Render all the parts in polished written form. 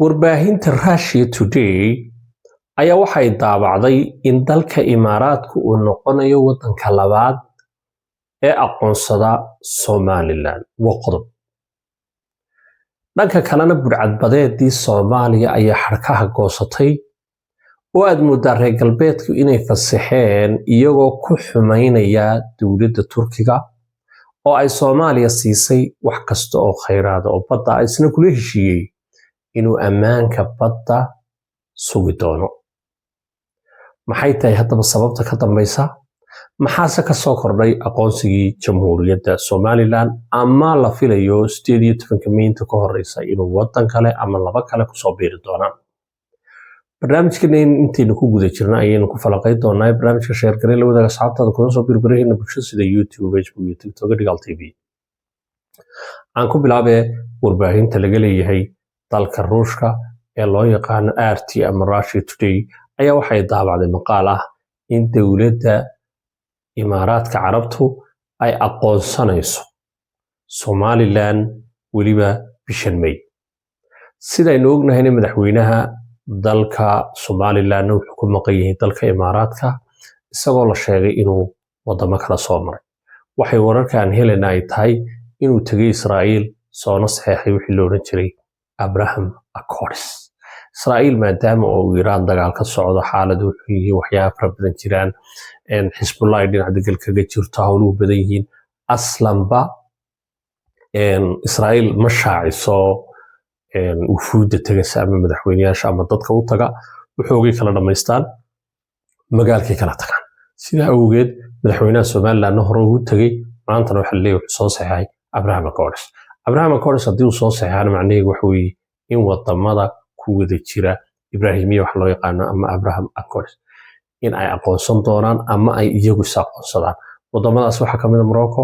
warbaahinta Russia Today ayaa waxay daabacday in dalka Imaaraadku uu noqonayo wadanka labaad ee aqoonsada Somaliland waqooyi. dhanka kalena burcadbadeedii Soomaaliya ayaa xarkaha goosatay oo aad moodaa reer galbeedku inay fasaxeen iyagoo ku xumaynaya dawladda Turkiga oo ay Soomaaliya siisay wax kasta oo kheyraad oo badda isna kula heshiiyay inuu ammaanka badda sugi doono. maxay tahay haddaba sababta ka dambaysa? maxaase ka soo kordhay aqoonsigii jamhuuriyadda Somaliland ama la filayo 18 Meynta ka horeysa inuu wadan kale ama laba kale ku soo biiri doonaan? barnaamijkan intaynu ku guda jirnaa ayaynu ku falanqayn doonaa. barnaamijka share gareey la wadaaga asxaabtaada kuna soo birbirihina bulshada sida YouTube, Facebook iyo TikTok iyo Digital TV. aan ku bilaabay warbaahinta laga leeyahay dalka Ruushka ee loo yaqaan RT ama Russia Today ayaa waxay daabacday maqaal ah in dawladda Imaaraadka Carabtu ay aqoonsanayso Somaliland waliba bishan May. sidaynu ognahay madaxweynaha dalka Somaliland wuxuu ku maqan yahay dalka Imaaraadka isagoo la sheegay inuu wadamo kala soo maray. waxay wararkan helena ay tahay inuu tagay Israa'iil soona saxeexay wixii loo oran jiray Abraham Accords. Israa'iil maadaama oo Iiraan dagaal ka socdo xaaladu iyo waxyaabo fara badan jiraan Hezbollah dhinaca dagaal kaga jirto hawluhu badan yihiin aslanba Israa'iil ma shaaciso wufuudda tagaysa ama madaxweynayaasha ama dadka u taga wuxuugii kala dhamaystaan magaalkii kala tagaan. sida awgeed madaxweynaha Somaliland hore uu tagay maantana waxa la leeyahay soo saxay Abraham Accords. Abraham Accords hadii uu soo saxay macnaheedu waxa weeye in wadamada ku wada jira Ibrahimiya wax loo yaqaan ama Abraham Accords in ay aqoonsan doonaan ama ay iyagu aqoonsadaan. wadamadaas waxa kamid ah Morocco,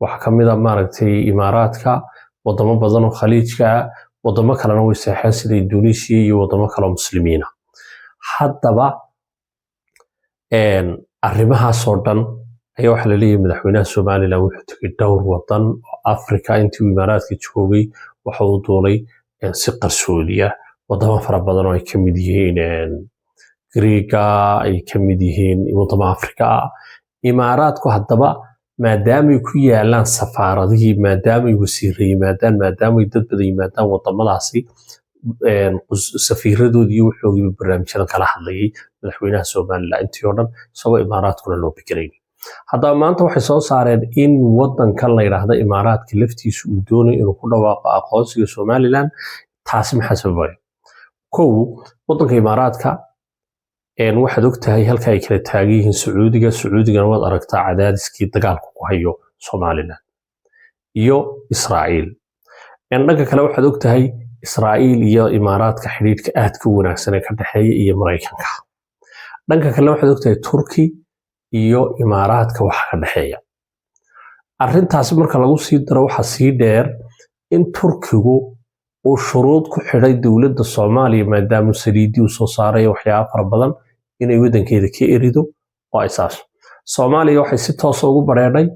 waxa kamid ah maaragtay Imaaraadka, wadamo badan oo Khaliijka ah, wadamo kalena way saxeen sida Indonesia iyo wadamo kale oo muslimiina. haddaba arrimahaas oo dhan ayaa waxa la leeyahay madaxweynaha Somaliland wuxuu tagay dhowr wadan oo Afrika intii Imaaraadka joogay waxa uu doolay si qarsoodi ah wadamo fara badan oo ay kamid yihiin Greeka, ay kamid yihiin wadamo Afrika. Imaaraadku haddaba maadaama ay ku yaalaan safaaradihii, maadaama ay wasiirro yimaadaan, maadaama ay dad badan yimaadaan wadamadaasi safiiradoodii iyo wuxuugii barnaamijyada kala hadlayay madaxweynaha Somaliland intii oo dhan isagoo Imaaraadkuna loo bikiray. haddaba maanta waxay soo saareen in wadanka la yiraahdo Imaaraadka laftiisu uu doonayo inuu ku dhawaaqo aqoonsiga Somaliland. taasi maxaa sababay? kow, wadanka Imaaraadka waxaad ogtahay halka ay kala taagan yihiin Sacuudigana waad aragtaa cadaadiskii dagaalku ku hayo Somaliland iyo Israa'iil. dhanka kale waxaad ogtahay Israa'iil iyo Imaaraadka xiriirka aad ka wanaagsan ee ka dhaxeeya iyo Mareykanka. dhanka kale waxaad ogtahay Turki iyo Imaaraadka waxa ka dhaxeeya. arrintaas marka lagu sii daro waxa sii dheer in Turkigu uu shuruud ku xidhay dawladda Soomaaliya maadaama saliidii uu soo saaray waxyaabo fara badan inay wadankeeda ka erido oo ay saas. Soomaaliya waxay si toos ah ugu bareeday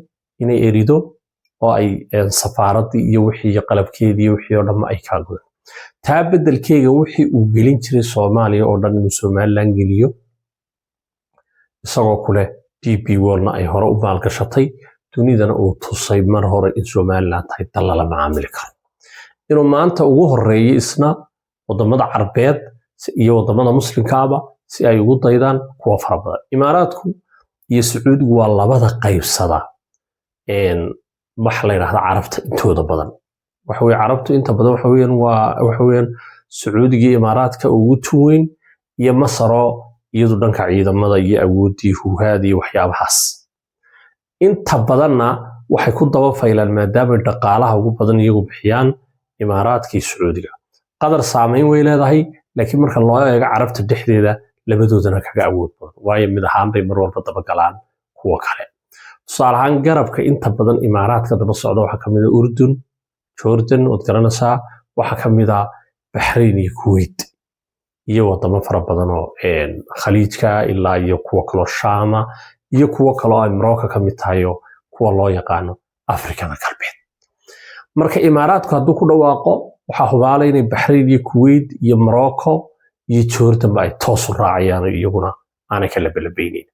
inay erido oo ay safaaradii iyo wixii qalabkeedii iyo wixii oo dhan ay ka gudo. taa bedelkeega wixii uu gelin jiray Soomaaliya oo dhan inuu Somaliland geliyo isagoo kule DP World ay hore u maalgashatay dunidana uu tusay mar hore in Somaliland tahay dal la macaamili karo. inuu maanta ugu horeeyay isna wadamada Carbeed iyo wadamada Muslimkaaba si ay ugu daydaan kuwa fara badan. Imaaraadku iyo Sacuudigu waa labada qaybsada wax la yiraahdo Carabta intooda badan. waxa weeye Carabtu inta badan waxa weeyaan Sacuudiga iyo Imaaraadka ugu tuweyn iyo Masaro iyadoo dhanka ciidamada iyo awoodii huhaadii waxyaabahaas. inta badanna waxay ku daba faylaan maadaama dhaqaalaha ugu badan iyagu bixiyaan Imaaraadka iyo Sacuudiga. qadar saameyn way leedahay laakiin marka loo eego Carabta dhexdeeda labadoodana kaga awood badan waayo mid ahaan bay mar walba daba galaan kuwa kale. tusaale ahaan garabka inta badan Imaaraadka daba socda waxa kamid ah Urdun, Jordan oo garanaysaa, waxa kamid ah Bahrain iyo Kuwait iyo wadamo fara badan oo Khaliijka ilaa iyo kuwa kale Shaam iyo kuwa kale oo Morocco kamid tahay kuwa loo yaqaan Afrikada Galbeed. marka Imaaraadku hadduu ku dhawaaqo waxaa hubaalay inay Bahrain iyo Kuwait iyo Morocco iyo Jordan ay toos u raacayaan iyaguna aanay kala balabaynin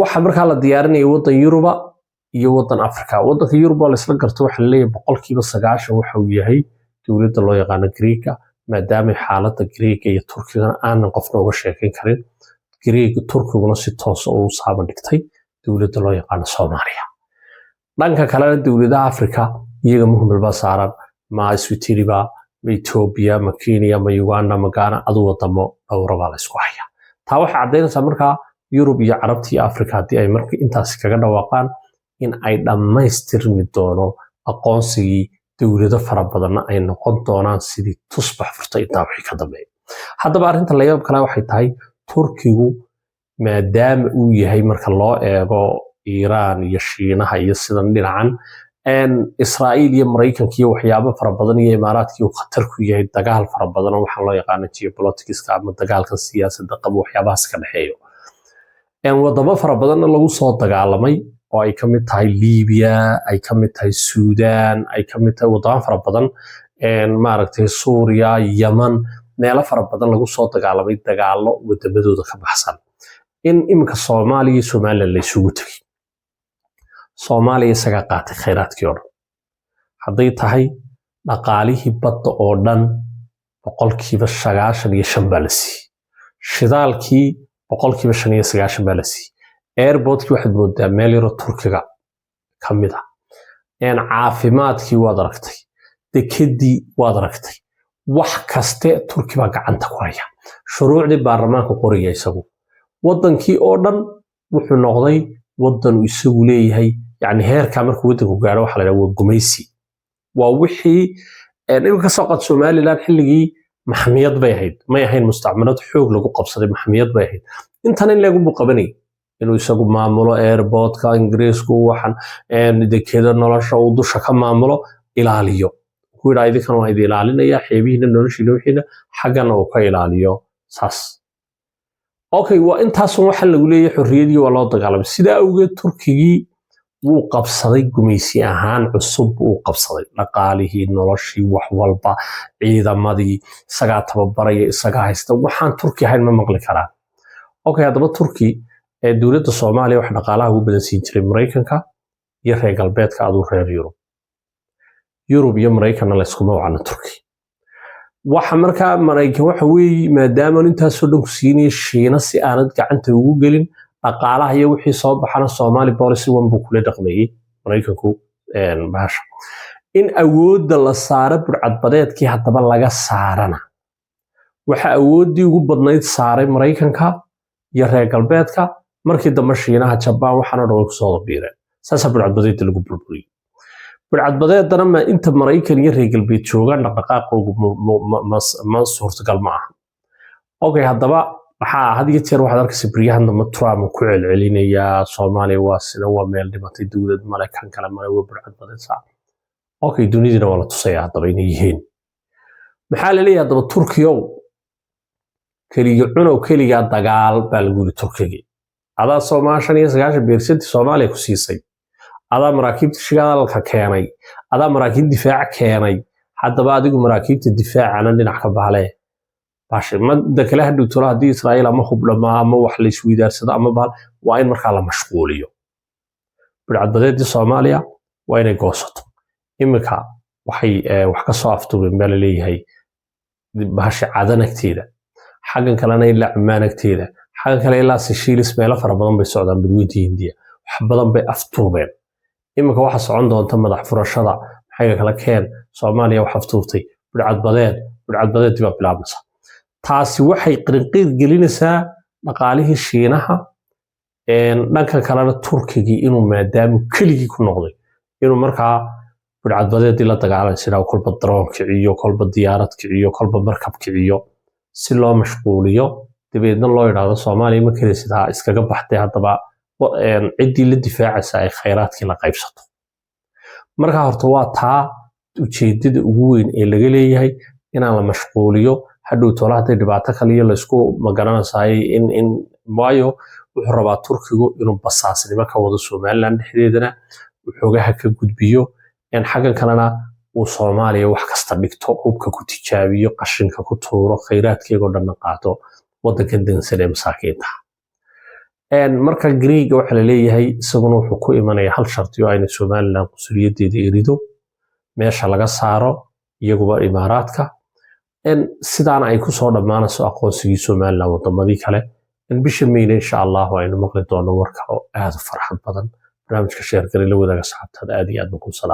waxa markaa la diyaarinaya wadan Yuruba iyo wadan Afrika wadanka Yuruba la isla garto waxa la leeyahay 90% waxa uu yahay dawladda loo yaqaan Greeka maadaama xaaladda Greeka iyo Turkiga aanan qofna uga sheekeyn karin Greeka Turkiguna si toos ah u saaban dhigtay dawladda loo yaqaan Soomaaliya dhanka kale dawladaha Afrika iyaga muhiim ba saaran ma Iswiitiriba ma Ethiopia ma Kenya ma Uganda ma Ghana adu wadamo dhowraba la isku haya taa waxa cadeynaysaa markaa Yurub iyo Carabta iyo Afrika hadii ay markii intaas kaga dhawaaqaan in ay dhamaystirmi doono aqoonsigii dawlado fara badan ay noqon doonaan sidii tusbax furtay inta wixii ka dambeeyay haddaba arrinta la yaab kale waxay tahay Turkigu maadaama uu yahay marka loo eego Iran iyo Shiinaha iyo sidan dhinacan Israa'iil iyo Mareykanka iyo waxyaabo fara badan iyo Imaaraadka iyo khatar ku yahay dagaal fara badan waxa loo yaqaan geopolitics ama dagaalka siyaasadda qabo waxyaabahaas ka dhaxeeyo wadamo fara badan lagu soo dagaalamay oo ay kamid tahay Liibiya ay kamid tahay Suudaan ay kamid tahay wadamo fara badan maaragtay Suuriya Yemen meelo fara badan lagu soo dagaalamay dagaalo wadamadooda ka baxsan in imika Soomaaliya iyo Soomaaliland la isugu tagay Soomaaliya isaga qaatay kheyraadkii oo dhan hadday tahay dhaqaalihii badda oo dhan 95% baa la siiyay shidaalkii 95% baa la siiyay airportkii waxaad moodaa meel yaro Turkiga kamid ah caafimaadkii waad aragtay dekedii waad aragtay wax kaste Turki baa gacanta ku haya shuruucdii baarlamaanka qoriga isagu wadankii oo dhan wuxuu noqday wadan isagu leeyahay yani heerka markuu wadanku gaaro waxa la yiraahdaa gumaysi waa wixii inka soo qad Soomaaliland xilligii maxmiyad bay ahayd may ahayn mustacmalad xoog lagu qabsaday maxmiyad bay ahayd intan in lagu qabanay inuu isagu maamulo airportka Ingiriisku waxan dekeeda nolosha uu dusha ka maamulo ilaaliyo ku yiraahdo kan waa idin ilaalinaya xeebihiina noloshiina wixiina xagana uu ka ilaaliyo saas okay waa intaas waxa lagu leeyahay xorriyadii waa loo dagaalamay sida awgeed Turkigii wuu qabsaday gumaysi ahaan cusub uu qabsaday dhaqaalihii noloshii wax walba ciidamadii isaga tababaraya isaga haysta waxaan Turki ahayn ma maqli karaan okay hadaba Turki dawladda Soomaaliya wax dhaqaalaha ugu badan siin jiray Mareykanka iyo reer galbeedka adu reer Yurub iyo Mareykanna la isku mawcana Turki waxa markaa Mareykan waxa weey maadaama intaas soo dhan ku siinay Shiina si aanad gacanta ugu gelin dhaqaalaha iyo wixii soo baxana Soomaali policy wanbu kula dhaqmayay Mareykanku baasha in awoodda la saaro burcadbadeedkii hadaba laga saarana waxa awoodii ugu badnayd saaray Mareykanka iyo reer galbeedka markii dambe Shiinaha Japan waxana dhow ku soo biireen saas burcadbadeed lagu burburiyay burcadbadeedana ma inta Mareykan iyo reer galbeed joogaan dhaqaaqoodu ma suurtagal ma aha okay hadaba waxa had iyo jeer waxaad arkaysaa bariyahan dama Trump ku celcelinaya Soomaaliya waa sida waa meel dhimatay dawlad Mareykan kale ma way burcadbadeed saa okay dunidina wala tusaya hadaba inay yihiin maxaa la leeyahay hadaba Turkiyo kaliya cuno kaliya dagaal baa lagu yiri Turkiga adaa Soomaaliya 99% Soomaaliya ku siisay adaa maraakiibta shidaalka keenay adaa maraakiib difaac keenay hadaba adigu maraakiibta difaacana dhinac ka baale baashay mad kale haduu tolo hadii Israa'iil ama hubdhama ama wax la isweydarsado ama baal waa in markaa la mashquuliyo burcadbadeedii Soomaaliya waa inay goosato imika waxay wax ka soo aftuubeen meel leeyahay baashay cadanagteeda xagan kalena ila amaanagteeda xagan kale ila Seychelles meel fara badan bay socdaan badweynta Hindiya wax badan bay aftuubeen imika waxa socon doonta madax furashada maxay kala keen Soomaaliya wax aftuubtay burcadbadeed dib bilaabmaysa taasi waxay qrinqiid gelinaysaa dhaqaalihii Shiinaha dhanka kalena Turkiga inuu maadaama kaliya ku noqday inuu markaa burcadbadeedii la dagaalan sida kolba droonka iyo kolba diyaaradka iyo kolba markabka iyo si loo mashquuliyo dibeedna loo yiraahdo Soomaaliya ma kaleesida iskaga baxday hadaba cidii la difaacaysa ay kheyraadkii la qaybsato marka horta waa taa ujeedada ugu weyn ee laga leeyahay in la mashquuliyo hadhow toolaha dhibaato kale iyo la isku magaranayay in waayo wuxuu rabaa Turkigu inuu basaasnimo ka wado Somaliland dhexdeedana wuxuu ka gudbiyo in xagan kalena وصوماليا wax kasta dhigto hubka ku tijaabiyo qashinka ku tuuro khayraadkeega oo dhan qaato wadanka dansan ee masaakiinta marka Greega waxa la leeyahay isaguna wuxuu ku imanaya hal sharti oo ay Soomaaliland qusuliyadeeda irido meesha laga saaro iyaguba imaaraadka sidaan ay ku soo dhamaanayso aqoonsigii Soomaaliland wadamadii kale bisha May insha Allah aynu maqli doono warka oo aad u farxad badan barnaamijka sheer galay la wadaaga saxaabtada aad iyo aad ku salaam